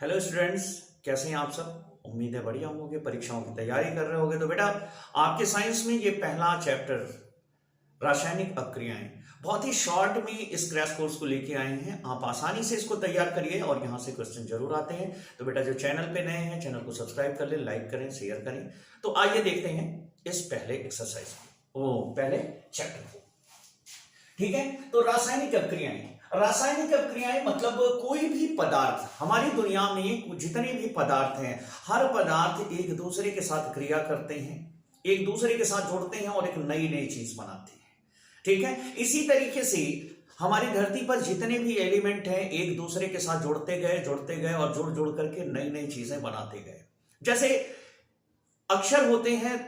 Hello students, कैसे हैं आप सब। उम्मीद है बढ़िया होंगे, परीक्षाओं की तैयारी कर रहे होंगे। तो बेटा, आपके साइंस में ये पहला चैप्टर रासायनिक अपक्रियाएं बहुत ही शॉर्ट में इस क्रैश कोर्स को लेके आए हैं। आप आसानी से इसको तैयार करिए और यहाँ से क्वेश्चन जरूर आते हैं। तो बेटा, जो चैनल पे नए हैं, चैनल को सब्सक्राइब कर लें, लाइक करें, शेयर करें। तो आइए देखते हैं इस पहले एक्सरसाइज को, पहले चैप्टर को। ठीक है, तो रासायनिक अपक्रियाएं। रासायनिक अपक्रियाएं मतलब कोई भी पदार्थ, हमारी दुनिया में जितने भी पदार्थ हैं, हर पदार्थ एक दूसरे के साथ क्रिया करते हैं, एक दूसरे के साथ जुड़ते हैं और एक नई नई चीज बनाते हैं। ठीक है, इसी तरीके से हमारी धरती पर जितने भी एलिमेंट हैं एक दूसरे के साथ जुड़ते गए और जुड़ जुड़ करके नई नई चीजें बनाते गए। जैसे अक्षर होते हैं,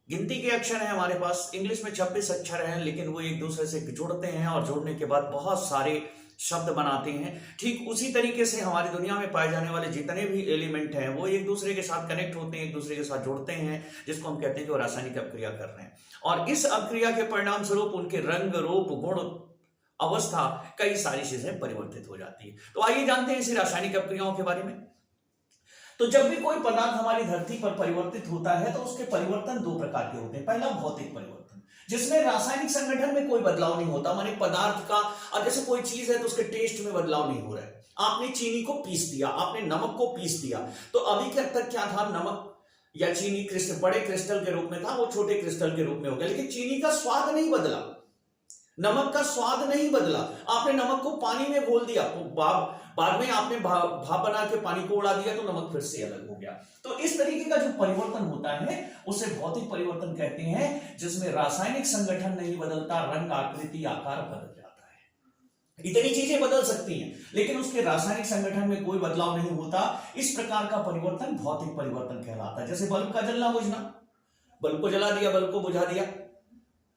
गिनती के अक्षर हैं हमारे पास, इंग्लिश में 26 अक्षर हैं, लेकिन वो एक दूसरे से जुड़ते हैं और जुड़ने के बाद बहुत सारे शब्द बनाते हैं। ठीक उसी तरीके से हमारी दुनिया में पाए जाने वाले जितने भी एलिमेंट हैं वो एक दूसरे के साथ कनेक्ट होते हैं, एक दूसरे के साथ जुड़ते हैं, जिसको हम कहते हैं कि वो रासायनिक अपक्रिया कर रहे हैं। और इस अपक्रिया के परिणाम स्वरूप उनके रंग, रूप, गुण, अवस्था, कई सारी चीजें परिवर्तित हो जाती है। तो आइए जानते हैं इसी रासायनिक अपक्रियाओं के बारे में। तो जब भी कोई पदार्थ हमारी धरती पर परिवर्तित होता है तो उसके परिवर्तन दो प्रकार के होते हैं। पहला भौतिक परिवर्तन, जिसमें रासायनिक संगठन में कोई बदलाव नहीं होता, माने पदार्थ का, अब जैसे कोई चीज है तो उसके टेस्ट में बदलाव नहीं हो रहा है। आपने चीनी को पीस दिया, आपने नमक को पीस दिया, तो अभी तक क्या था, नमक या चीनी क्रिस्टल, बड़े क्रिस्टल के रूप में था, वो छोटे क्रिस्टल के रूप में हो गया, लेकिन चीनी का स्वाद नहीं बदला, नमक का स्वाद नहीं बदला। आपने नमक को पानी में घोल दिया, तो बाद में आपने भाप बना के पानी को उड़ा दिया, तो नमक फिर से अलग हो गया। तो इस तरीके का जो परिवर्तन होता है उसे भौतिक परिवर्तन कहते हैं, जिसमें रासायनिक संगठन नहीं बदलता, रंग, आकृति, आकार बदल जाता है। इतनी चीजें बदल सकती हैं लेकिन उसके रासायनिक संगठन में कोई बदलाव नहीं होता। इस प्रकार का परिवर्तन भौतिक परिवर्तन कहलाता है। जैसे बल्ब का जलना बुझना, बल्ब को जला दिया, बल्ब को बुझा दिया,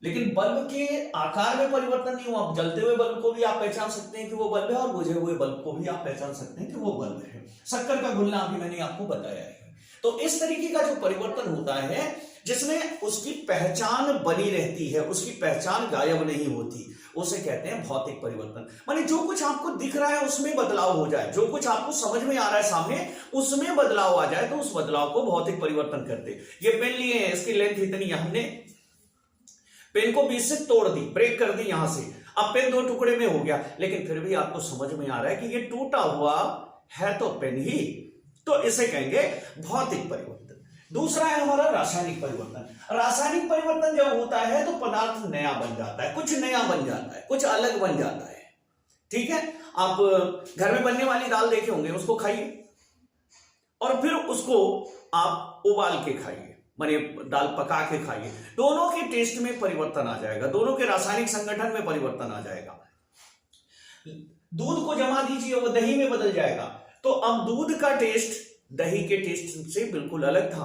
लेकिन बल्ब के आकार में परिवर्तन नहीं हुआ। जलते हुए बल्ब को भी आप पहचान सकते हैं कि वो बल्ब है, और बुझे हुए बल्ब को भी आप पहचान सकते हैं कि वो बल्ब है। शक्कर का घुलना अभी मैंने आपको बताया है। तो इस तरीके का जो परिवर्तन होता है जिसमें उसकी पहचान बनी रहती है, उसकी पहचान गायब नहीं होती, उसे कहते हैं भौतिक परिवर्तन। माने जो कुछ आपको दिख रहा है उसमें बदलाव हो जाए, जो कुछ आपको समझ में आ रहा है सामने उसमें बदलाव आ जाए, तो उस बदलाव को भौतिक परिवर्तन करते हैं। ये पेन लिए हैं, इसकी लेंथ इतनी, हमने पेन को बीच से तोड़ दी, ब्रेक कर दी यहां से, अब पेन दो टुकड़े में हो गया, लेकिन फिर भी आपको समझ में आ रहा है कि ये टूटा हुआ है तो पेन ही, तो इसे कहेंगे भौतिक परिवर्तन। दूसरा है हमारा रासायनिक परिवर्तन। रासायनिक परिवर्तन जब होता है तो पदार्थ नया बन जाता है, कुछ नया बन जाता है, कुछ अलग बन जाता है। ठीक है, आप घर में बनने वाली दाल देखे होंगे, उसको खाइए और फिर उसको आप उबाल के खाइए, माने दाल पका के खाइए, दोनों के टेस्ट में परिवर्तन आ जाएगा, दोनों के रासायनिक संगठन में परिवर्तन आ जाएगा। दूध को जमा दीजिए, वो दही में बदल जाएगा, तो अब दूध का टेस्ट दही के टेस्ट से बिल्कुल अलग था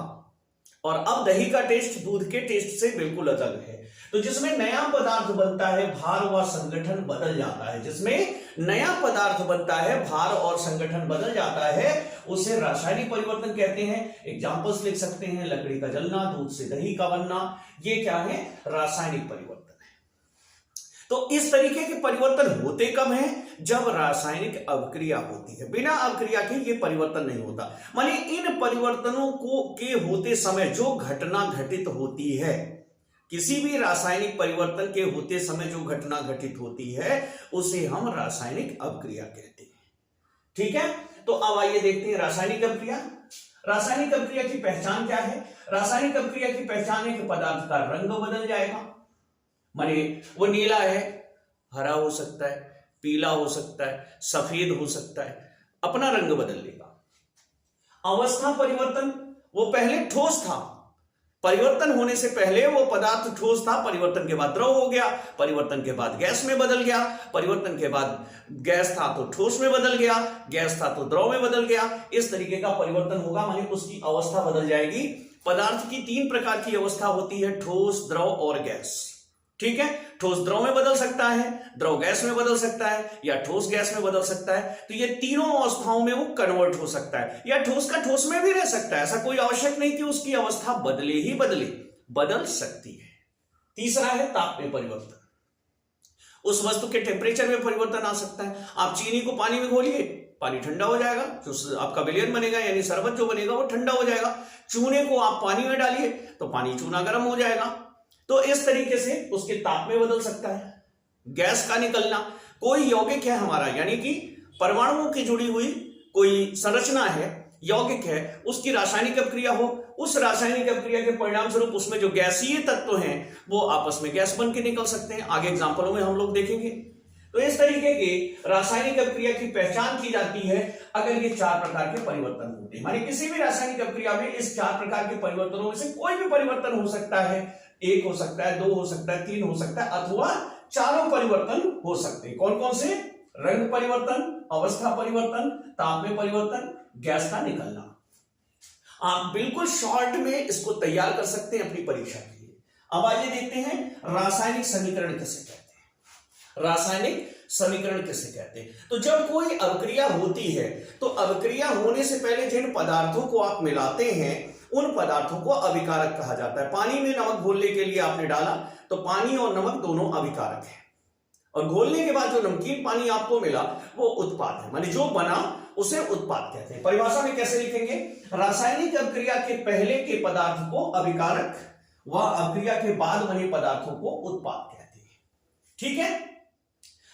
और अब दही का टेस्ट दूध के टेस्ट से बिल्कुल अलग है। तो जिसमें नया पदार्थ बनता है, भार व संगठन बदल जाता है, जिसमें नया पदार्थ बनता है, भार और संगठन बदल जाता है, उसे रासायनिक परिवर्तन कहते हैं। एग्जांपल्स लिख सकते हैं, लकड़ी का जलना, दूध से दही का बनना, ये क्या है, रासायनिक परिवर्तन है। तो इस तरीके के परिवर्तन होते कब हैं, जब रासायनिक अभिक्रिया होती है। बिना अभिक्रिया के ये परिवर्तन नहीं होता। माने इन परिवर्तनों को के होते समय जो घटना घटित होती है, किसी भी रासायनिक परिवर्तन के होते समय जो घटना घटित होती है उसे हम रासायनिक अभिक्रिया कहते हैं। ठीक है, तो अब आइए देखते हैं रासायनिक अभिक्रिया। रासायनिक अभिक्रिया की पहचान क्या है। रासायनिक अभिक्रिया की पहचान है कि पदार्थ का रंग बदल जाएगा, माने वो नीला है, हरा हो सकता है, पीला हो सकता है, सफेद हो सकता है, अपना रंग बदल लेगा। अवस्था परिवर्तन, वो पहले ठोस था, परिवर्तन होने से पहले वो पदार्थ ठोस था, परिवर्तन के बाद द्रव हो गया, परिवर्तन के बाद गैस में बदल गया, परिवर्तन के बाद गैस था तो ठोस में बदल गया, गैस था तो द्रव में बदल गया। इस तरीके का परिवर्तन होगा, माने उसकी अवस्था बदल जाएगी। पदार्थ की तीन प्रकार की अवस्था होती है, ठोस, द्रव और गैस। ठीक है, ठोस द्रव में बदल सकता है, द्रव गैस में बदल सकता है, या ठोस गैस में बदल सकता है। तो ये तीनों अवस्थाओं में वो कन्वर्ट हो सकता है, या ठोस का ठोस में भी रह सकता है। ऐसा कोई आवश्यक नहीं कि उसकी अवस्था बदले ही बदले, बदल सकती है। तीसरा है ताप में परिवर्तन, उस वस्तु के टेम्परेचर में परिवर्तन आ सकता है। आप चीनी को पानी में घोलिए, पानी ठंडा हो जाएगा, जो आपका विलयन बनेगा यानी शरबत जो बनेगा वो ठंडा हो जाएगा। चूने को आप पानी में डालिए तो पानी चूना गर्म हो जाएगा। तो इस तरीके से उसके ताप में बदल सकता है। गैस का निकलना, कोई यौगिक है हमारा यानी कि परमाणुओं की जुड़ी हुई कोई संरचना है, यौगिक है, उसकी रासायनिक अपक्रिया हो, उस रासायनिक अपक्रिया के परिणाम स्वरूप उसमें जो गैसीय तत्व हैं वो आपस में गैस बन के निकल सकते हैं। आगे एग्जाम्पलों में हम लोग देखेंगे। तो इस तरीके के रासायनिक अपक्रिया की पहचान की जाती है अगर ये 4 प्रकार के परिवर्तन होते हैं। माने किसी भी रासायनिक अपक्रिया में इस 4 प्रकार के परिवर्तनों में से कोई भी परिवर्तन हो सकता है। 1 हो सकता है, 2 हो सकता है, 3 हो सकता है, अथवा चारों परिवर्तन हो सकते हैं। कौन कौन से? रंग परिवर्तन, अवस्था परिवर्तन, ताप में परिवर्तन, गैस का निकलना। आप बिल्कुल शॉर्ट में इसको तैयार कर सकते हैं अपनी परीक्षा के लिए। अब आइए देखते हैं रासायनिक समीकरण किसे कहते हैं। रासायनिक समीकरण किसे कहते हैं? तो जब कोई अभिक्रिया होती है तो अभिक्रिया होने से पहले जिन पदार्थों को आप मिलाते हैं उन पदार्थों को अभिकारक कहा जाता है। पानी में नमक घोलने के लिए आपने डाला तो पानी और नमक दोनों अभिकारक है, और घोलने के बाद जो नमकीन पानी आपको मिला वो उत्पाद है, माने जो बना उसे उत्पाद कहते हैं। परिभाषा में कैसे लिखेंगे? रासायनिक अभिक्रिया के पहले के पदार्थ को अभिकारक व अभिक्रिया के बाद बने पदार्थों को उत्पाद कहते हैं। ठीक है,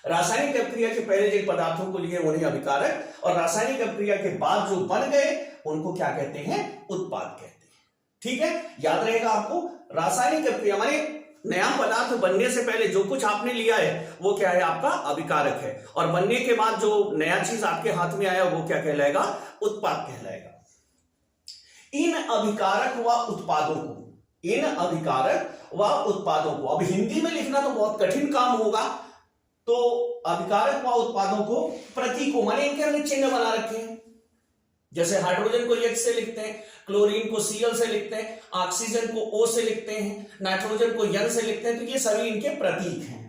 रासायनिक अभिक्रिया के पहले जिन पदार्थों को लिए उन्हें अभिकारक, और रासायनिक अभिक्रिया के बाद जो बन गए उनको क्या कहते हैं? उत्पाद कहते हैं। ठीक है, याद रहेगा आपको। रासायनिक अभिक्रिया माने नया पदार्थ बनने से पहले जो कुछ आपने लिया है वो क्या है? आपका अभिकारक है, और बनने के बाद जो नया चीज आपके हाथ में आया वो क्या कहलाएगा? उत्पाद कहलाएगा। इन अभिकारक व उत्पादों को, इन अभिकारक व उत्पादों को, अब हिंदी में लिखना तो बहुत कठिन काम होगा, तो अभिकारक व उत्पादों को प्रतीकों माने इनके हमने चिन्ह बना रखे हैं। जैसे हाइड्रोजन को H से लिखते हैं, क्लोरीन को Cl से लिखते हैं, ऑक्सीजन को O से लिखते हैं, नाइट्रोजन को N से लिखते हैं, तो ये सभी इनके प्रतीक हैं।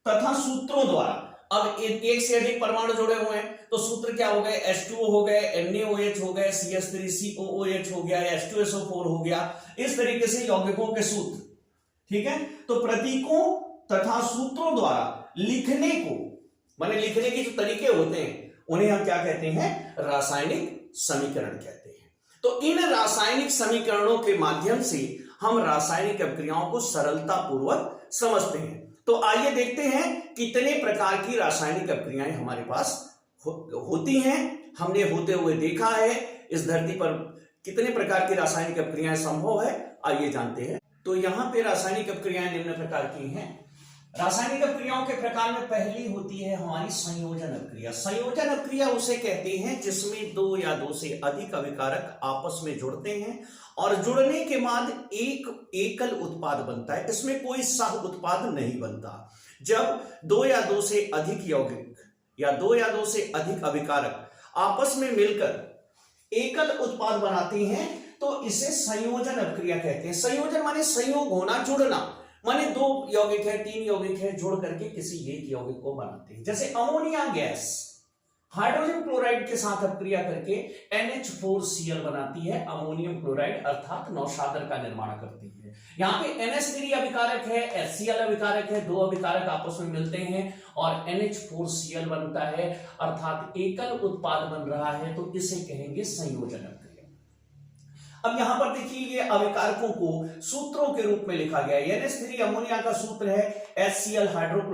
तथा सूत्रों द्वारा, अब एक से अधिक परमाणु जुड़े हुए हैं तो सूत्र क्या हो गए? H2O हो गए, NaOH हो गए, CH3COOH हो गया, H2SO4 हो गया। इस तरीके से यौगिकों के सूत्र। ठीक है, तो प्रतीकों तथा सूत्रों द्वारा लिखने को, माने लिखने के जो तरीके होते हैं उन्हें हम क्या कहते हैं? रासायनिक समीकरण कहते हैं। तो इन रासायनिक समीकरणों के माध्यम से हम रासायनिक अभिक्रियाओं को सरलता पूर्वक समझते हैं। तो आइए देखते हैं कितने प्रकार की रासायनिक अभिक्रियाएं हमारे पास होती हैं। हमने होते हुए देखा है इस धरती पर कितने प्रकार की रासायनिक अभिक्रियाएं संभव है, आइए जानते हैं। तो यहां पे रासायनिक अभिक्रियाएं निम्न प्रकार की हैं। रासायनिक अभिक्रियाओं के प्रकार में पहली होती है हमारी संयोजन अभिक्रिया। संयोजन अभिक्रिया उसे कहते हैं जिसमें 2 या 2 से अधिक अभिकारक आपस में जुड़ते हैं और जुड़ने के बाद एक एकल उत्पाद बनता है। इसमें कोई सह उत्पाद नहीं बनता। जब 2 या 2 से अधिक यौगिक या 2 या 2 से अधिक अभिकारक आपस में मिलकर एकल उत्पाद बनाते हैं तो इसे संयोजन अभिक्रिया कहते हैं। संयोजन माने संयोग होना, जुड़ना, माने 2 यौगिक है, 3 यौगिक है, जोड़ करके किसी एक यौगिक को बनाते हैं। जैसे अमोनिया गैस हाइड्रोजन क्लोराइड के साथ अभिक्रिया करके NH4Cl बनाती है। अमोनियम क्लोराइड अर्थात नौशादर का निर्माण करती है। यहाँ पे NH3 अभिकारक है, HCl अभिकारक है, 2 अभिकारक आपस में मिलते हैं और NH4Cl बनता है, अर्थात एकल उत्पाद बन रहा है, तो इसे कहेंगे संयोजन अभिक्रिया। अब यहां पर देखिए ये अभिकारकों को सूत्रों के रूप में लिखा गया है। NH3 अमोनिया का सूत्र है, HCl हाइड्रोजन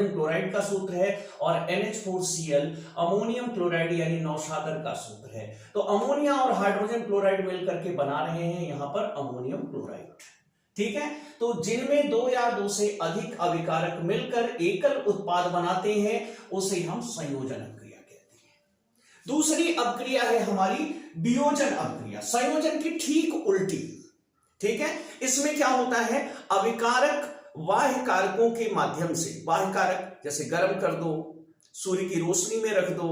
क्लोराइड का सूत्र है, और NH4Cl अमोनियम क्लोराइड यानी नौशादर का सूत्र है। तो अमोनिया और हाइड्रोजन क्लोराइड मिलकर के बना रहे हैं यहां पर अमोनियम क्लोराइड। ठीक है, तो जिनमें 2 या 2 से अधिक अभिकारक मिलकर एकल उत्पाद बनाते हैं उसे हम संयोजन अभिक्रिया कहते हैं। दूसरी अभिक्रिया है हमारी वियोजन अभिक्रिया, संयोजन की ठीक उल्टी। ठीक है, इसमें क्या होता है? अभिकारक बाह्य कारकों के माध्यम से, बाह्य कारक जैसे गर्म कर दो, सूर्य की रोशनी में रख दो,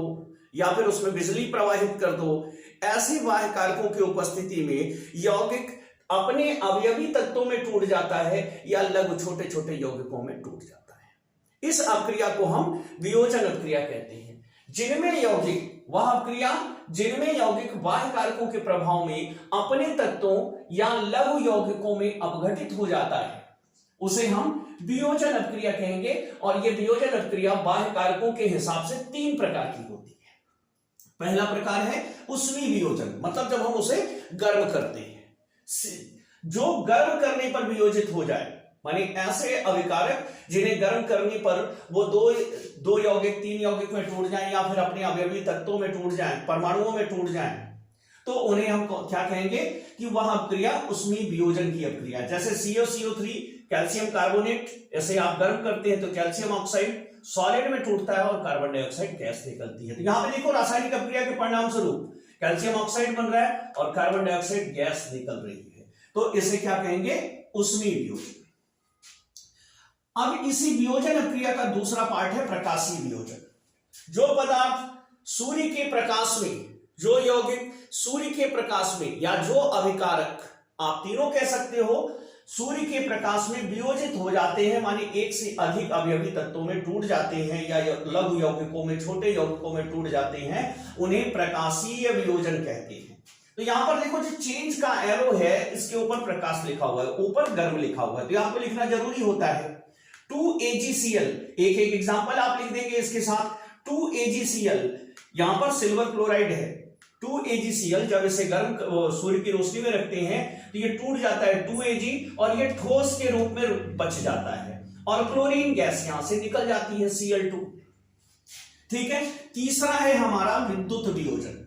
या फिर उसमें बिजली प्रवाहित कर दो, ऐसे बाह्य कारकों की उपस्थिति में यौगिक अपने अवयवी तत्वों में टूट जाता है या लघु छोटे छोटे यौगिकों में टूट जाता है। इस अभिक्रिया को हम वियोजन अभिक्रिया कहते हैं। जिनमें यौगिक, वह अभिक्रिया जिनमें यौगिक बाह्य कारकों के प्रभाव में अपने तत्वों या लघु यौगिकों में अपघटित हो जाता है उसे हम वियोजन अभिक्रिया कहेंगे। और यह वियोजन अभिक्रिया बाह्य कारकों के हिसाब से 3 प्रकार की होती है। पहला प्रकार है उष्मीय वियोजन, मतलब जब हम उसे गर्म करते हैं, जो गर्म करने पर वियोजित हो जाए, माने ऐसे अभिकारक जिन्हें गर्म करने पर वो दो यौगिक 3 यौगिक में टूट जाएं या फिर अपने अवयवी तत्वों में टूट जाएं, परमाणुओं में टूट जाएं, तो उन्हें हम क्या कहेंगे कि वह अपक्रिया उष्मीय वियोजन की अपक्रिया। जैसे CaCO3 कैल्शियम कार्बोनेट, ऐसे आप गर्म करते हैं तो कैल्शियम ऑक्साइड सॉलिड में टूटता है और कार्बन डाइऑक्साइड गैस निकलती है। तो यहां पे देखो रासायनिक अपक्रिया के परिणाम स्वरूप कैल्शियम ऑक्साइड बन रहा है और कार्बन डाइऑक्साइड गैस निकल रही है, तो इसे क्या कहेंगे? उष्मीय वियोजन। अब इसी वियोजन अपक्रिया का दूसरा पार्ट है प्रकाशीय वियोजन। जो पदार्थ सूर्य के प्रकाश में, जो यौगिक सूर्य के प्रकाश में या जो अभिकारक, आप तीनों कह सकते हो, सूर्य के प्रकाश में वियोजित हो जाते हैं, माने एक से अधिक अवयवी तत्वों में टूट जाते हैं या लघु यौगिकों में, छोटे यौगिकों में टूट जाते हैं, उन्हें प्रकाशीय वियोजन कहते हैं। तो यहां पर देखो जो चेंज का एरो है, इसके ऊपर प्रकाश लिखा हुआ है, ऊपर गर्म लिखा हुआ है, तो यहां पर लिखना जरूरी होता है। 2AgCl, एक एग्जांपल आप लिख देंगे इसके साथ। 2AgCl, यहां पर सिल्वर क्लोराइड है। 2AgCl जब इसे गर्म सूर्य की रोशनी में रखते हैं तो ये टूट जाता है 2Ag और ये ठोस के रूप में बच जाता है और क्लोरीन गैस यहां से निकल जाती है Cl2। ठीक है। तीसरा है हमारा विद्युत वियोजन।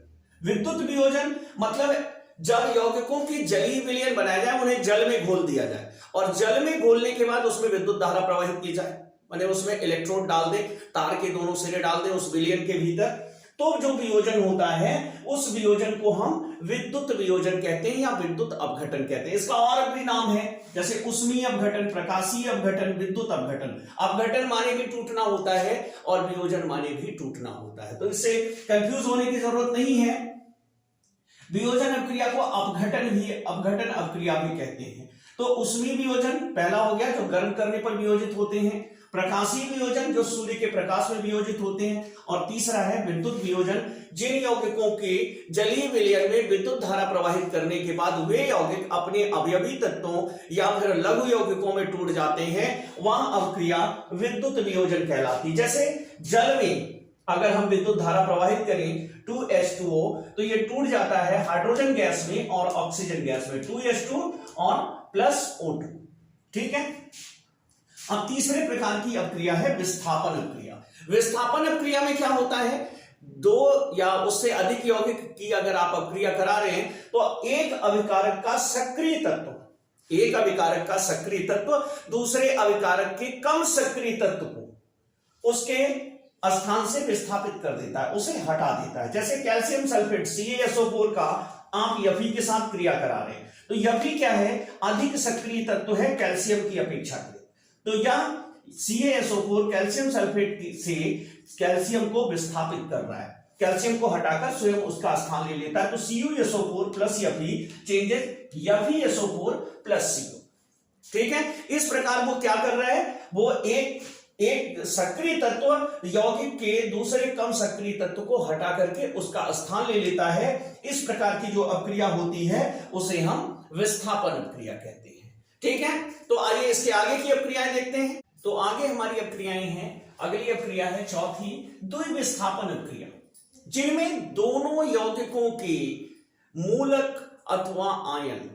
विद्युत वियोजन मतलब जब यौगिकों की जलीय विलयन बनाया जाए, उन्हें जल में घोल दिया जाए और जल में घोलने के बाद उसमें विद्युत धारा प्रवाहित की जाए, माने उसमें इलेक्ट्रोड डाल दे, तार के दोनों सिरे डाल दे उस विलयन के भीतर, तो जो वियोजन होता है उस वियोजन को हम विद्युत वियोजन कहते हैं या विद्युत अपघटन कहते हैं। इसका और भी नाम है, जैसे उष्मीय अपघटन, प्रकाशीय अपघटन, विद्युत अपघटन। अपघटन माने भी टूटना होता है और वियोजन माने भी टूटना होता है, तो इससे कंफ्यूज होने की जरूरत नहीं है। वियोजन अपक्रिया को अपघटन अपक्रिया भी कहते हैं। तो उष्मीय वियोजन पहला हो गया, जो गर्म करने पर वियोजित होते हैं। प्रकाशीय वियोजन जो सूर्य के प्रकाश में वियोजित होते हैं। और तीसरा है विद्युत वियोजन, जिन यौगिकों के जलीय विलयन में विद्युत धारा प्रवाहित करने के बाद वे यौगिक अपने अवयवी तत्वों या फिर लघु यौगिकों में टूट जाते हैं, वह अपक्रिया विद्युत वियोजन कहलाती है। जैसे जल में अगर हम विद्युत धारा प्रवाहित करें 2H2O, तो ये टूट जाता है हाइड्रोजन गैस में और ऑक्सीजन गैस में, 2H2 और +O2। ठीक है। अब तीसरे प्रकार की अपक्रिया है विस्थापन अपक्रिया। विस्थापन अपक्रिया में क्या होता है, 2 या उससे अधिक यौगिक की अगर आप अपक्रिया करा रहे हैं तो एक अभिकारक का सक्रिय तत्व दूसरे अभिकारक के कम सक्रिय तत्व को उसके स्थान से विस्थापित कर देता है, उसे हटा देता है। जैसे कैल्शियम सल्फेट CaSO4 का आप Fe के साथ क्रिया करा रहे हैं, तो Fe क्या है, अधिक सक्रिय तत्व है कैल्शियम की अपेक्षा में, तो यह CaSO4 कैल्शियम सल्फेट से कैल्शियम को विस्थापित कर रहा है, कैल्शियम को हटाकर स्वयं उसका स्थान ले लेता है। तो CuSO4 plus Fe changes FeSO4 plus CO। ठीक है। इस प्रकार वो क्या कर रहा है, वो एक सक्रिय तत्व यौगिक के दूसरे कम सक्रिय तत्व को हटा करके उसका स्थान ले लेता है। इस प्रकार की जो अपक्रिया होती है उसे हम विस्थापन अपक्रिया कहते हैं। ठीक है। तो आइए इसके आगे की अपक्रियाएं देखते हैं। तो आगे हमारी अपक्रियाएं हैं, अगली अपक्रिया है चौथी द्विविस्थापन अपक्रिया, जिनमें दोनों यौगिकों के मूलक अथवा आयन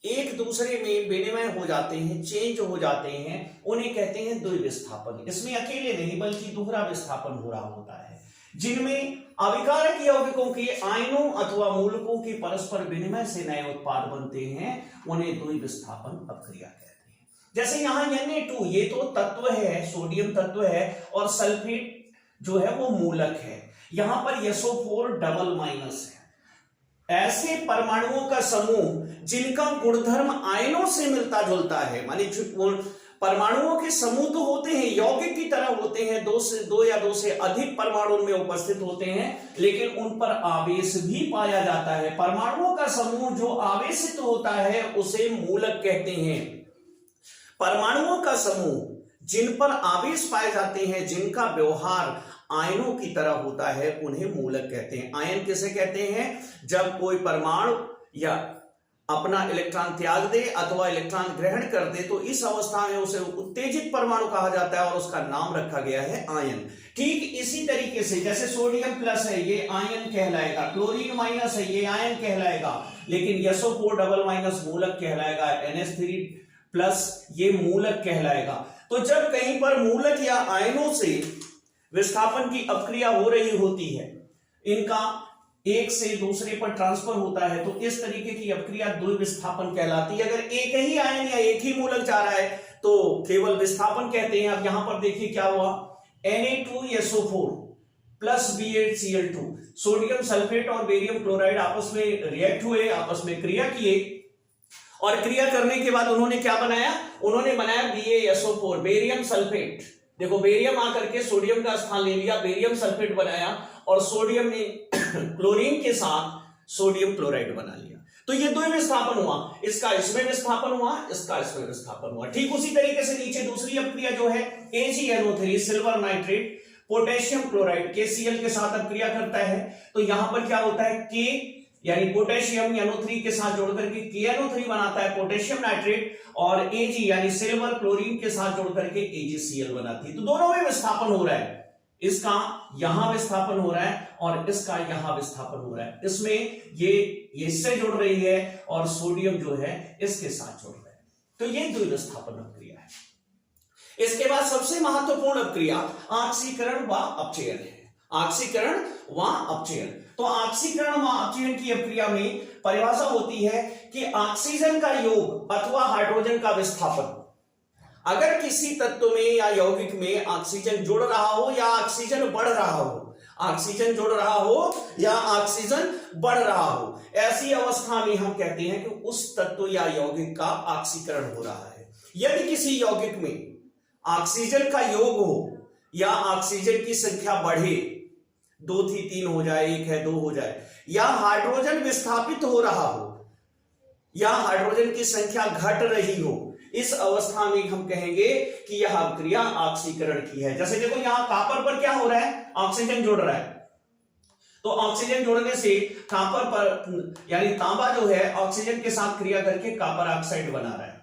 एक दूसरे में विनिमय हो जाते हैं, चेंज हो जाते हैं, उन्हें कहते हैं द्विविस्थापन। इसमें अकेले नहीं बल्कि दोहरा विस्थापन हो रहा होता है, जिनमें अभिकारक यौगिकों के आयनों अथवा मूलकों के परस्पर विनिमय से नए उत्पाद बनते हैं, उन्हें द्विविस्थापन अपक्रिया कहते हैं। जैसे यहां Na2 ये तो तत्व है, सोडियम तत्व है, और सल्फेट जो है वो मूलक है। यहां पर SO4 डबल माइनस है। ऐसे परमाणुओं का समूह जिनका गुणधर्म आयनों से मिलता जुलता है, माने परमाणुओं के समूह तो होते हैं, यौगिक की तरह होते हैं, 2 या 2 से अधिक परमाणु में उपस्थित होते हैं, लेकिन उन पर आवेश भी पाया जाता है। परमाणुओं का समूह जो आवेशित होता है उसे मूलक कहते हैं। परमाणुओं का समूह जिन पर आवेश पाए जाते हैं, जिनका व्यवहार आयनों की तरह होता है, उन्हें मूलक कहते हैं। आयन किसे कहते हैं, जब कोई परमाणु या अपना इलेक्ट्रॉन त्याग दे अथवा इलेक्ट्रॉन ग्रहण कर दे तो इस अवस्था में उसे उत्तेजित परमाणु कहा जाता है और उसका नाम रखा गया है आयन। ठीक इसी तरीके से जैसे सोडियम प्लस है ये आयन कहलाएगा, क्लोरीन माइनस है ये आयन कहलाएगा, लेकिन SO4 डबल माइनस मूलक कहलाएगा, NH3 प्लस ये मूलक कहलाएगा। तो जब कहीं पर मूलक या आयनों से विस्थापन की अपक्रिया हो रही होती है, इनका एक से दूसरे पर ट्रांसफर होता है, तो इस तरीके की अपक्रिया द्विविस्थापन कहलाती है। अगर एक ही आयन या एक ही मूलक जा रहा है तो केवल विस्थापन कहते हैं। अब यहां पर देखिए क्या हुआ, Na2SO4 plus B8Cl2, sodium sulphate और बेरियम क्लोराइड आपस में रिएक्ट हुए, आपस में क्रिया किए, और क्रिया करने के बाद उन्होंने क्या बनाया, उन्होंने बनाया BaSO4 बेरियम सल्फेट। देखो बेरियम आकर के सोडियम का स्थान ले लिया, बेरियम सल्फेट बनाया, और सोडियम ने क्लोरीन के साथ सोडियम क्लोराइड बना लिया। तो ये दो विस्थापन हुआ, इसका इसमें विस्थापन हुआ, इसका इसमें विस्थापन हुआ। ठीक उसी तरीके से नीचे दूसरी अपक्रिया जो है AgNO3 silver nitrate potassium chloride KCl के साथ अपक्रिया करता है। तो यहां पर क्या होता है, K यानी पोटेशियम NO3 के साथ जोड़ करके KNO3 बनाता है पोटेशियम नाइट्रेट, और Ag यानी सिल्वर क्लोरीन के साथ जोड़ करके AgCl बनाती है। तो दोनों में विस्थापन हो रहा है, इसका यहां विस्थापन हो रहा है और इसका यहां विस्थापन हो रहा है। इसमें ये इससे जुड़ रही है और सोडियम जो है इसके साथ जुड़ रहा है। तो ये द्विविस्थापन अपक्रिया है। इसके बाद सबसे महत्वपूर्ण अपक्रिया ऑक्सीकरण व अपचयन है। ऑक्सीकरण व अपचयन। तो ऑक्सीकरण व अपचयन की अपक्रिया में परिभाषा होती है कि ऑक्सीजन का योग अथवा हाइड्रोजन का विस्थापन, अगर किसी तत्व में या यौगिक में ऑक्सीजन जुड़ रहा हो या ऑक्सीजन बढ़ रहा हो, ऑक्सीजन जुड़ रहा हो या ऑक्सीजन बढ़ रहा हो, ऐसी अवस्था में हम कहते हैं कि उस तत्व या यौगिक का ऑक्सीकरण हो रहा है। यदि किसी यौगिक में ऑक्सीजन का योग हो या ऑक्सीजन की संख्या बढ़े, 2 थी 3 हो जाए, 1 है 2 हो जाए, या हाइड्रोजन विस्थापित हो रहा हो या हाइड्रोजन की संख्या घट रही हो, इस अवस्था में हम कहेंगे कि यह अपक्रिया ऑक्सीकरण की है। जैसे देखो यहां कॉपर पर क्या हो रहा है, ऑक्सीजन जुड़ रहा है, तो ऑक्सीजन जुड़ने से कॉपर पर यानी तांबा जो है ऑक्सीजन के साथ क्रिया करके कॉपर ऑक्साइड बना रहा है,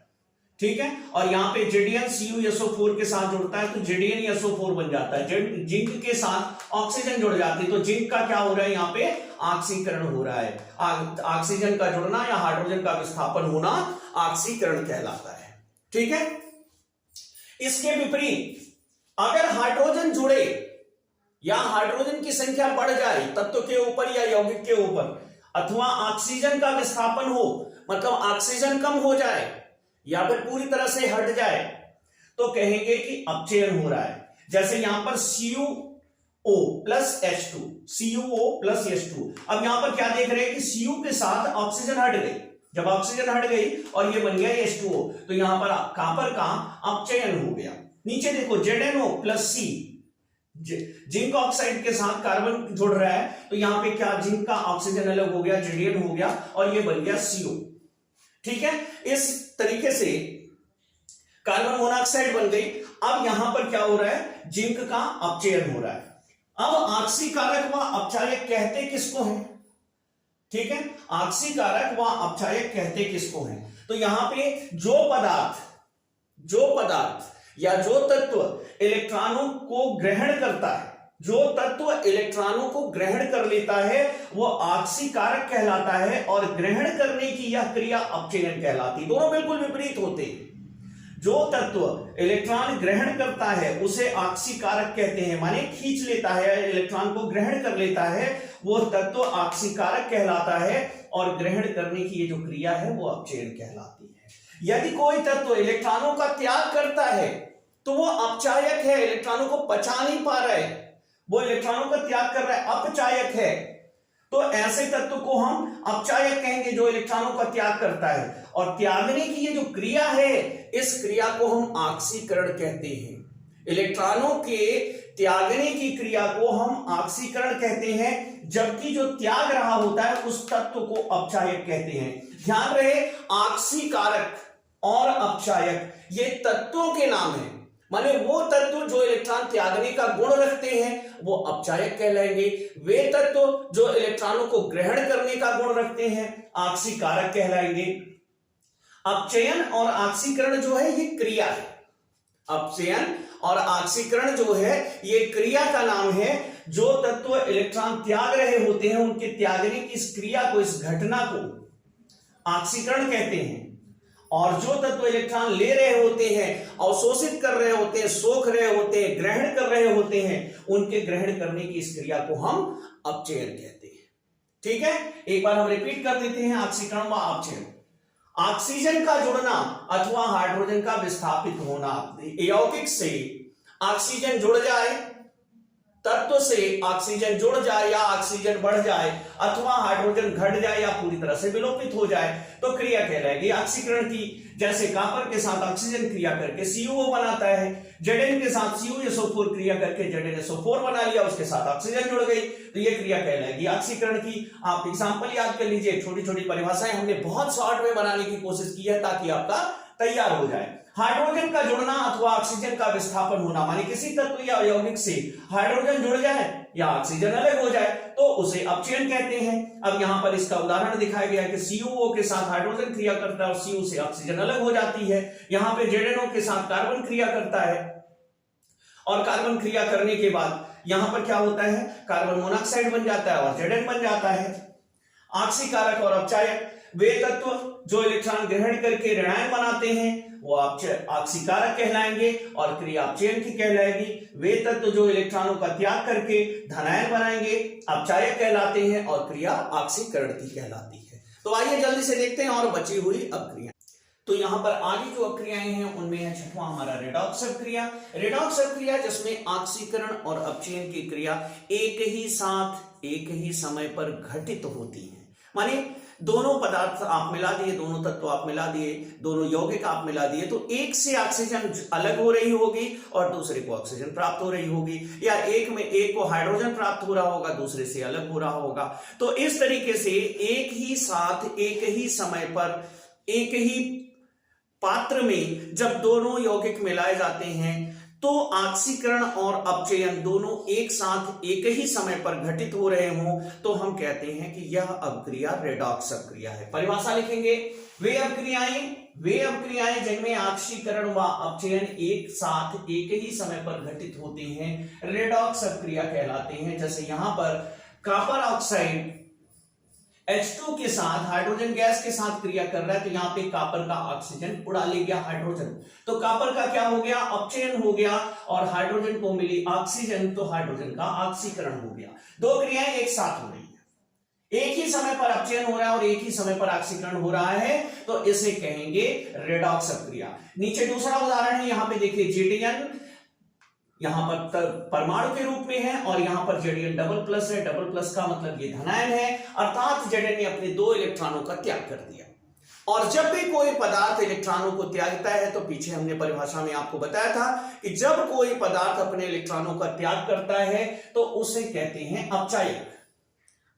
ठीक है। और यहाँ पे JdNCuSO4 के साथ जुड़ता है तो JdNeSO4 बन जाता है। जिंक के साथ ऑक्सीजन जुड़ जाती है तो जिंक का क्या हो रहा है, यहाँ पे ऑक्सीकरण हो रहा है। ऑक्सीजन का जुड़ना या हाइड्रोजन का विस्थापन होना ऑक्सीकरण कहलाता है, ठीक है। इसके विपरीत अगर हाइड्रोजन जुड़े या हाइड्रोजन की संख्या बढ़ जाए तत्व के ऊपर या यौगिक के ऊपर, अथवा ऑक्सीजन का विस्थापन हो, मतलब ऑक्सीजन कम हो जाए या फिर पूरी तरह से हट जाए, तो कहेंगे कि अपचयन हो रहा है। जैसे यहां पर CuO plus H2, CuO plus H2। अब यहां पर क्या देख रहे हैं कि Cu के साथ ऑक्सीजन हट गई, जब ऑक्सीजन हट गई और ये बन गया H2O, तो यहां पर कॉपर का अपचयन हो गया। नीचे देखो ZnO plus C, zinc oxide के साथ कार्बन जुड़ रहा है, तो यहां पे क्या जिंक का ऑक्सीजन अलग हो गया, Zn हो गया और ये बन गया CO, ठीक है। इस तरीके से कार्बन मोनोऑक्साइड बन गई। अब यहां पर क्या हो रहा है, जिंक का अपचयन हो रहा है। अब ऑक्सीकारक व अपचायक कहते किसको हैं, ठीक है। ऑक्सीकारक व अपचायक कहते किसको हैं, तो यहां पे जो पदार्थ या जो तत्व इलेक्ट्रॉनों को ग्रहण करता है, जो तत्व इलेक्ट्रॉनों को ग्रहण कर लेता है वो ऑक्सीकारक कहलाता है, और ग्रहण करने की यह क्रिया अपचयन कहलाती है। दोनों बिल्कुल विपरीत होते हैं। जो तत्व इलेक्ट्रॉन ग्रहण करता है उसे ऑक्सीकारक कहते हैं, माने खींच लेता है, इलेक्ट्रॉन को ग्रहण कर लेता है, वो तत्व ऑक्सीकारक कहलाता है, और ग्रहण करने की ये जो क्रिया है वो अपचयन कहलाती है। यदि कोई तत्व इलेक्ट्रॉनों का त्याग करता है तो वो अपचायक है, इलेक्ट्रॉनों को पचा नहीं पा रहा है, वो इलेक्ट्रॉनों का त्याग कर रहा है, अपचायक है। तो ऐसे तत्व को हम अपचायक कहेंगे जो इलेक्ट्रॉनों का त्याग करता है। और त्यागने की ये जो क्रिया है, इस क्रिया को हम ऑक्सीकरण कहते हैं। इलेक्ट्रॉनों के त्यागने की क्रिया को हम ऑक्सीकरण कहते हैं, जबकि जो त्याग रहा होता है उस तत्व को अपचायक कहते हैं। ध्यान रहे, ऑक्सीकारक और अपचायक ये तत्वों के नाम है। माने वो तत्व जो इलेक्ट्रॉन त्यागने का गुण रखते हैं वो अपचायक कहलाएंगे। वे तत्व जो इलेक्ट्रॉनों को ग्रहण करने का गुण रखते हैं आक्सीकारक कहलाएंगे। अपचयन और आक्सीकरण जो है ये क्रिया है। अपचयन और आक्सीकरण जो है ये क्रिया का नाम है। जो तत्व इलेक्ट्रॉन त्याग रहे होते हैं उनके त्यागने की इस क्रिया को, इस घटना को आक्सीकरण कहते हैं। और जो तत्व इलेक्ट्रॉन ले रहे होते हैं, अवशोषित कर रहे होते हैं, सोख रहे होते हैं, ग्रहण कर रहे होते हैं, उनके ग्रहण करने की इस क्रिया को हम अपचयन कहते हैं। ठीक है, एक बार हम रिपीट कर देते हैं, आक्सीकरण व अपचयन। ऑक्सीजन का जुड़ना अथवा हाइड्रोजन का विस्थापित होना। यौगिक से ऑक्सीजन जुड़ जाए, तत्व से ऑक्सीजन जुड़ जाए या ऑक्सीजन बढ़ जाए अथवा हाइड्रोजन घट जाए या पूरी तरह से विलोपित हो जाए तो क्रिया कहलाएगी ऑक्सीकरण की। जैसे कॉपर के साथ ऑक्सीजन क्रिया करके CuO बनाता है, Zn के साथ CuSO4 क्रिया करके ZnSO4 बना लिया, उसके साथ ऑक्सीजन जुड़ गई, तो ये क्रिया कहलाएगी ऑक्सीकरण की। आप एग्जांपल याद कर लीजिए, छोटी छोटी परिभाषाएं हमने बहुत शॉर्ट में बनाने की कोशिश की है ताकि आपका तैयार हो जाए। हाइड्रोजन का जुड़ना अथवा ऑक्सीजन का विस्थापन होना, माने किसी तत्व या यौगिक से हाइड्रोजन जुड़ जाए या ऑक्सीजन अलग हो जाए तो उसे अपचयन कहते हैं। अब यहां पर इसका उदाहरण दिखाया गया है कि CuO के साथ हाइड्रोजन क्रिया करता है और Cu से ऑक्सीजन अलग हो जाती है। यहां पे ZnO के साथ कार्बन क्रिया करता है और कार्बन क्रिया करने के बाद यहां पर क्या होता है, कार्बन मोनोऑक्साइड बन जाता है और Zn बन जाता है। ऑक्सीकारक और अपचायक, वे तत्व जो इलेक्ट्रॉन ग्रहण करके ऋणायन बनाते हैं वो ऑक्सीकारक कहलाएंगे और क्रिया अपचयन की कहलाएगी। वे तत्व जो इलेक्ट्रॉनों का त्याग करके धनायन बनाएंगे अपचायक कहलाते हैं और क्रिया ऑक्सीकरण की कहलाती है। तो आइए जल्दी से देखते हैं और बची हुई अपक्रिया। तो यहां पर आगे जो अपक्रियाएं हैं उनमें है छठवां हमारा रेडॉक्स अपक्रिया। रेडॉक्स अपक्रिया जिसमें ऑक्सीकरण और अपचयन की क्रिया एक ही साथ एक ही समय पर घटित होती है। माने दोनों पदार्थ आप मिला दिए, दोनों तत्व आप मिला दिए, दोनों यौगिक आप मिला दिए तो एक से ऑक्सीजन अलग हो रही होगी और दूसरे को ऑक्सीजन प्राप्त हो रही होगी, या एक में एक को हाइड्रोजन प्राप्त हो रहा होगा दूसरे से अलग हो रहा होगा। तो इस तरीके से एक ही साथ एक ही समय पर एक ही पात्र में जब दोनों यौगिक मिलाए जाते हैं तो ऑक्सीकरण और अपचयन दोनों एक साथ एक ही समय पर घटित हो रहे हों तो हम कहते हैं कि यह अपक्रिया रेडॉक्स अपक्रिया है। परिभाषा लिखेंगे, वे अपक्रियाएं जिनमें ऑक्सीकरण व अपचयन एक साथ एक ही समय पर घटित होते हैं रेडॉक्स अपक्रिया कहलाते हैं। जैसे यहां पर कॉपर ऑक्साइड H2 के साथ हाइड्रोजन गैस के साथ क्रिया कर रहा है तो यहां पे कॉपर का ऑक्सीजन उड़ा ले गया हाइड्रोजन, तो कॉपर का क्या हो गया, अपचयन हो गया और हाइड्रोजन को मिली ऑक्सीजन तो हाइड्रोजन का ऑक्सीकरण हो गया। दो क्रियाएं एक साथ हो रही है, एक ही समय पर अपचयन हो रहा है और एक ही समय पर ऑक्सीकरण हो रहा है तो इसे कहेंगे रेडॉक्स अपक्रिया। नीचे दूसरा उदाहरण है, यहां पे देखिए Zn यहां पर परमाणु के रूप में है और यहां पर Zn डबल प्लस है, डबल प्लस का मतलब ये धनायन है, अर्थात Zn ने अपने दो इलेक्ट्रॉनों का त्याग कर दिया। और जब भी कोई पदार्थ इलेक्ट्रॉनों को त्यागता है तो पीछे हमने परिभाषा में आपको बताया था कि जब कोई पदार्थ अपने इलेक्ट्रॉनों का त्याग करता है तो उसे कहते हैं अपचायक।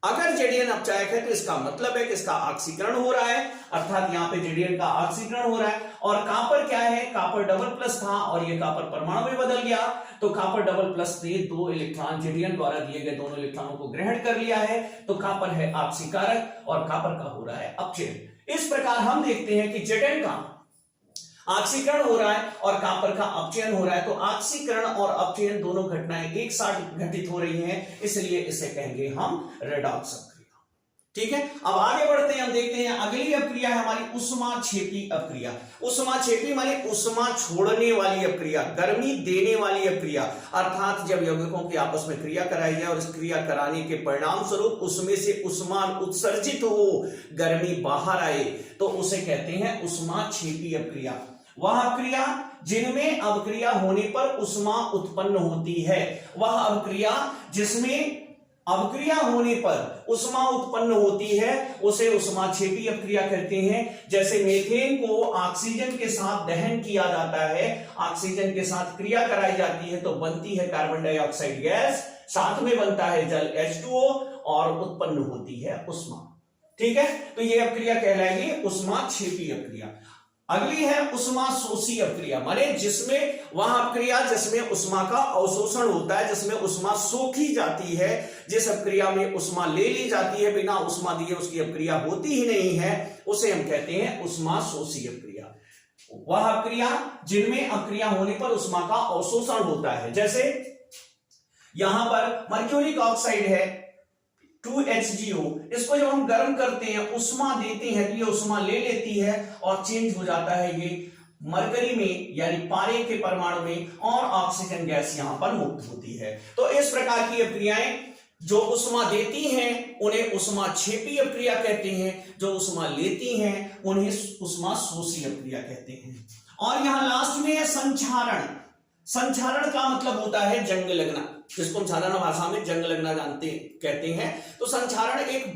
अगर Zn अपचायक है तो इसका मतलब है कि इसका ऑक्सीकरण हो रहा है, अर्थात यहां पे Zn का ऑक्सीकरण हो रहा है। और कॉपर क्या है, कॉपर डबल प्लस था और ये कॉपर परमाणु में बदल गया तो कॉपर डबल प्लस ने दो इलेक्ट्रॉन Zn द्वारा दिए गए दोनों इलेक्ट्रॉनों को ग्रहण कर लिया है तो कॉपर है ऑक्सीकारक और कॉपर का हो रहा है अपचयन। इस प्रकार हम देखते हैं कि Zn का ऑक्सीकरण हो रहा है और कॉपर का अपचयन हो रहा है तो ऑक्सीकरण और अपचयन दोनों घटनाएं एक साथ घटित हो रही हैं, इसलिए इसे कहेंगे हम रेडॉक्स अपक्रिया। ठीक है, अब आगे बढ़ते हैं, हम देखते हैं अगली अपक्रिया है हमारी उष्माक्षेपी अपक्रिया। उष्माक्षेपी माने उष्मा छोड़ने वाली अपक्रिया, गर्मी देने वाली अपक्रिया, अर्थात जब यौगिकों की आपस में क्रिया कराई जाए और इस क्रिया कराने के परिणाम स्वरूप उसमें से उष्मा उत्सर्जित हो, गर्मी बाहर आए तो उसे कहते हैं उष्माक्षेपी अपक्रिया। वह अपक्रिया जिनमें अपक्रिया होने पर उष्मा उत्पन्न होती है, वह अपक्रिया जिसमें अपक्रिया होने पर उष्मा उत्पन्न होती है उसे उष्माक्षेपी अपक्रिया कहते हैं। जैसे मीथेन को ऑक्सीजन के साथ दहन किया जाता है, ऑक्सीजन के साथ क्रिया कराई जाती है तो बनती है कार्बन डाइऑक्साइड गैस, साथ में बनता है जल H2O और उत्पन्न होती है उष्मा। ठीक है, तो यह अपक्रिया कहलाएगी उष्माक्षेपी अपक्रिया। अगली है उष्मा शोषी अपक्रिया, माने जिसमें वह अपक्रिया जिसमें उष्मा का अवशोषण होता है, जिसमें उष्मा सोखी जाती है, जिस अपक्रिया में उष्मा ले ली जाती है, बिना उष्मा दिए उसकी अपक्रिया होती ही नहीं है, उसे हम कहते हैं उष्मा शोषी अपक्रिया। वह अपक्रिया जिनमें अपक्रिया होने पर उष्मा का अवशोषण होता है, जैसे यहां पर मर्क्यूरिक ऑक्साइड है 2HgO, इसको जब हम गर्म करते हैं, उष्मा देते हैं, तो ये उष्मा ले लेती है और चेंज हो जाता है ये मरकरी में, यानी पारे के परमाणु में, और ऑक्सीजन गैस यहां पर मुक्त होती है। तो इस प्रकार की अपक्रियाएं जो उष्मा देती हैं उन्हें उष्मा क्षेपी अपक्रिया कहते हैं, जो उष्मा लेती हैं उन्हें उष्मा शोषी अपक्रिया कहते हैं। और यहां लास्ट में है संक्षारण। संक्षारण का मतलब होता है जंग लगना, जिसको हम साधारण भाषा में जंग लगना कहते हैं। तो संक्षारण एक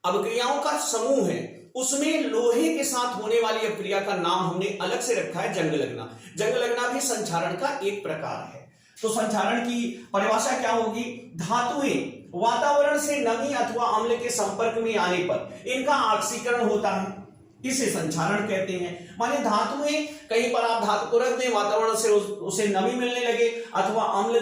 अपक्रियाओं का समूह है, उसमें लोहे के साथ होने वाली अपक्रिया का नाम हमने अलग से रखा है जंग लगना। जंग लगना भी संक्षारण का एक प्रकार है। तो संक्षारण की परिभाषा क्या होगी? धातुएं वातावरण से नमी अथवा अम्ल के संपर्क में आने पर इनका ऑक्सीकरण होता है, इसे संक्षारण कहते हैं। माने धातुएं, कहीं पर आप धातु को रख दें, वातावरण से उसे नमी मिलने लगे अथवा अम्ल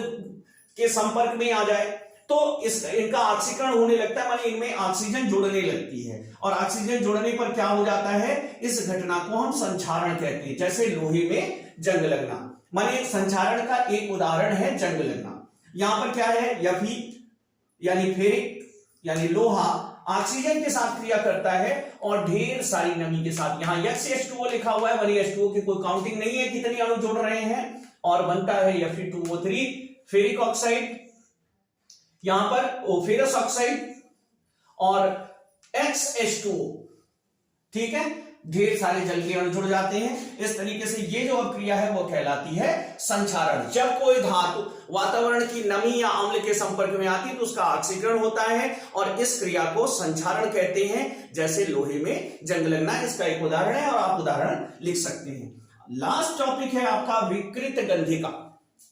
के संपर्क में आ जाए तो इनका ऑक्सीकरण होने लगता है, माने इनमें ऑक्सीजन जुड़ने लगती है, और ऑक्सीजन जुड़ने पर क्या हो जाता है, इस घटना को हम संक्षारण कहते हैं। जैसे लोहे में जंग लगना, माने संक्षारण का एक उदाहरण है जंग लगना। यहां पर क्या है, Fe यानी फेरिक यानी लोहा ऑक्सीजन के साथ क्रिया करता है और ढेर सारी नमी के साथ। यहां H2O लिखा हुआ है, H2O की कोई काउंटिंग नहीं है कितने अणु जुड़ रहे हैं, और बनता है Fe2O3 फेरिक ऑक्साइड, यहां पर फेरस ऑक्साइड और XH2O, ठीक है, ढेर सारे जल के अणु जुड़ जाते हैं। इस तरीके से ये जो अपक्रिया है वो कहलाती है संक्षारण। जब कोई धातु वातावरण की नमी या अम्ल के संपर्क में आती है तो उसका ऑक्सीकरण होता है और इस क्रिया को संक्षारण कहते हैं। जैसे लोहे में जंग लगना इसका एक उदाहरण है और आप उदाहरण लिख सकते हैं। लास्ट टॉपिक है आपका विकृत गंधिका।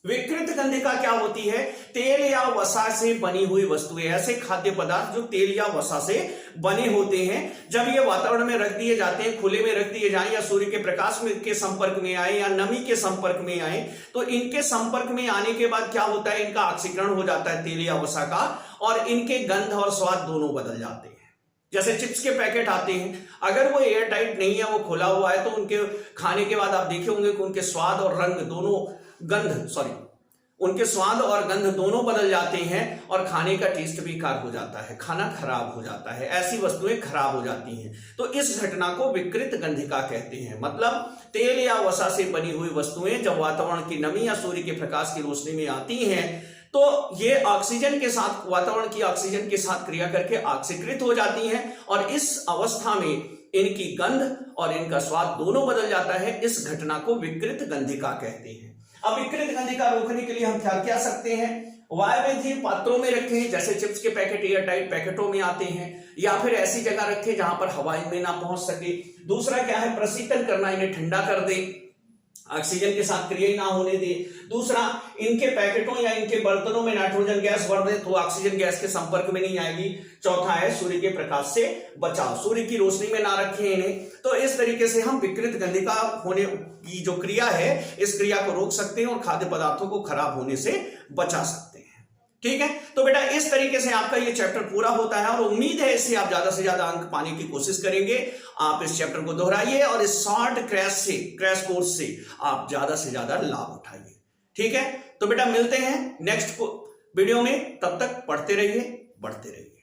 विकृत गंधिका क्या होती है? तेल या वसा से बनी हुई वस्तुएं, ऐसे खाद्य पदार्थ जो तेल या वसा से बने होते हैं, जब ये वातावरण में रख दिए जाते हैं, खुले में रख दिए जाएं या सूर्य के प्रकाश में के संपर्क में आए या नमी के संपर्क में आए, तो इनके संपर्क में आने के बाद क्या होता है, इनका ऑक्सीकरण हो जाता है तेल या वसा का, और इनके गंध और स्वाद दोनों बदल जाते हैं। जैसे चिप्स के पैकेट आते हैं, अगर वो एयर टाइट नहीं है, वो खुला हुआ है, तो उनके खाने के बाद आप देखे होंगे कि उनके स्वाद और रंग दोनों उनके स्वाद और गंध दोनों बदल जाते हैं और खाने का टेस्ट भी बेकार हो जाता है, खाना खराब हो जाता है, ऐसी वस्तुएं खराब हो जाती हैं। तो इस घटना को विकृत गंधिका कहते हैं। मतलब तेल या वसा से बनी हुई वस्तुएं जब वातावरण की नमी या सूर्य के प्रकाश की रोशनी में आती हैं तो ये ऑक्सीजन के साथ, वातावरण की ऑक्सीजन के साथ क्रिया करके ऑक्सीकृत हो जाती हैं और इस अवस्था में इनकी गंध और इनका स्वाद दोनों बदल जाता है। इस घटना को विकृत गंधिका कहते हैं। अब विकृत गंधिका रोकने के लिए हम क्या क्या सकते हैं? वायवीय पात्रों में रखें, जैसे चिप्स के पैकेट एयर टाइट पैकेटों में आते हैं, या फिर ऐसी जगह रखें जहां पर हवा इनमें ना पहुंच सके। दूसरा क्या है, प्रशीतन करना, इन्हें ठंडा कर दे, ऑक्सीजन के साथ क्रिया ना होने दे। दूसरा, इनके पैकेटों या इनके बर्तनों में नाइट्रोजन गैस भर दे तो ऑक्सीजन गैस के संपर्क में नहीं आएगी। चौथा है, सूर्य के प्रकाश से बचाव, सूर्य की रोशनी में ना रखें इन्हें। तो इस तरीके से हम विकृत गंधिका होने की जो क्रिया है, इस क्रिया को रोक सकते हैं और खाद्य पदार्थों को खराब होने से बचा सकते हैं। ठीक है, तो बेटा इस तरीके से आपका ये चैप्टर पूरा होता है और उम्मीद है इससे आप ज्यादा से ज्यादा अंक पाने की कोशिश करेंगे। आप इस चैप्टर को दोहराइए और इस शॉर्ट क्रैश कोर्स से आप ज्यादा से ज्यादा लाभ उठाइए। ठीक है, तो बेटा मिलते हैं नेक्स्ट वीडियो में, तब तक पढ़ते रहिए, बढ़ते रहिए।